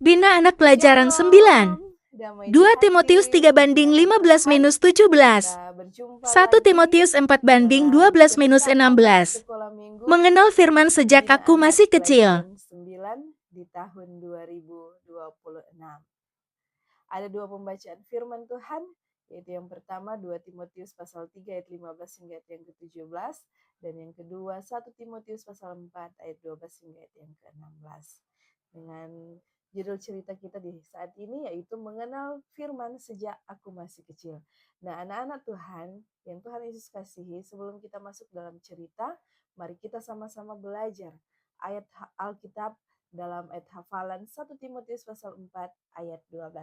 Bina Anak Pelajaran 9. Shalom, damai di 2 Timotius hati, 3 puji banding nama Tuhan. 15-17. Kita berjumpa 1 lagi Timotius 4 banding dalam 12 cerita anak 16. sekolah minggu Mengenal firman sejak Bina aku Anak masih kecil. pelajaran 9 di tahun 2026. Ada dua pembacaan firman Tuhan, yaitu yang pertama 2 Timotius pasal 3 ayat 15 hingga ayat yang ke-17, dan yang kedua 1 Timotius pasal 4 ayat 12 hingga ayat yang ke-16. Dengan judul cerita kita di saat ini yaitu mengenal firman sejak aku masih kecil. Nah, anak-anak Tuhan yang Tuhan Yesus kasihi, sebelum kita masuk dalam cerita, mari kita sama-sama belajar ayat Alkitab dalam ayat hafalan 1 Timotius pasal 4 ayat 12.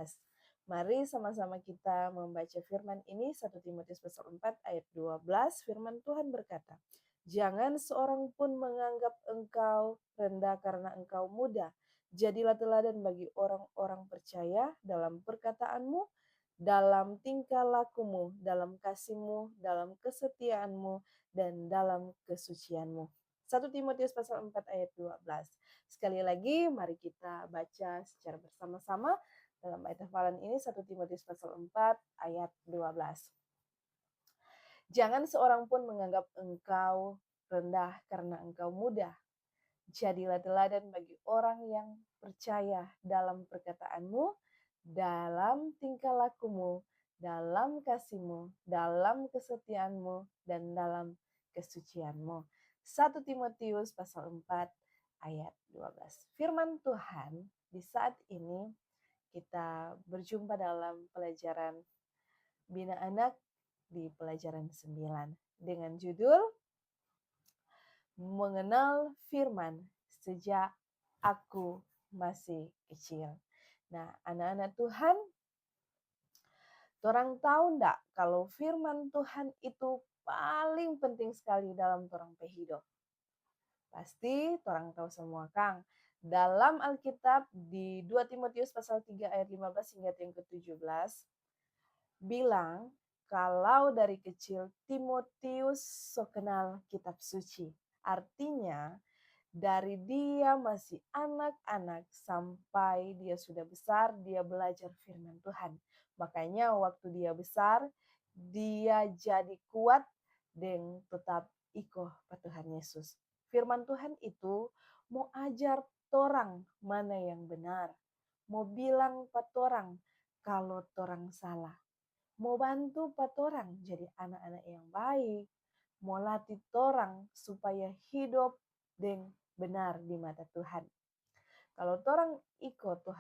Mari sama-sama kita membaca firman ini 1 Timotius pasal 4 ayat 12. Firman Tuhan berkata, "Jangan seorang pun menganggap engkau rendah karena engkau muda. Jadilah teladan bagi orang-orang percaya dalam perkataanmu, dalam tingkah lakumu, dalam kasihmu, dalam kesetiaanmu, dan dalam kesucianmu." 1 Timotius pasal 4 ayat 12. Sekali lagi mari kita baca secara bersama-sama dalam ayat hafalan ini 1 Timotius pasal 4 ayat 12. Jangan seorang pun menganggap engkau rendah karena engkau muda. Jadilah teladan bagi orang yang percaya dalam perkataanmu, dalam tingkah lakumu, dalam kasihmu, dalam kesetiaanmu, dan dalam kesucianmu. 1 Timotius pasal 4 ayat 12. Firman Tuhan di saat ini kita berjumpa dalam pelajaran Bina Anak di pelajaran 9 dengan judul Mengenal Firman Sejak Aku Masih Kecil. Nah, anak-anak Tuhan, orang tahu enggak kalau firman Tuhan itu paling penting sekali dalam orang hidup? Pasti orang tahu semua, Kang. Dalam Alkitab di 2 Timotius pasal 3 ayat 15 hingga yang ke-17 bilang kalau dari kecil Timotius so kenal kitab suci. Artinya dari dia masih anak-anak sampai dia sudah besar, dia belajar firman Tuhan. Makanya waktu dia besar, dia jadi kuat dan tetap ikut Tuhan Yesus. Firman Tuhan itu mau ajar torang mana yang benar. Mau bilang patorang kalau torang salah. Mau bantu patorang jadi anak-anak yang baik. Mau latih torang supaya hidup dan benar di mata Tuhan. Kalau torang ikut Tuhan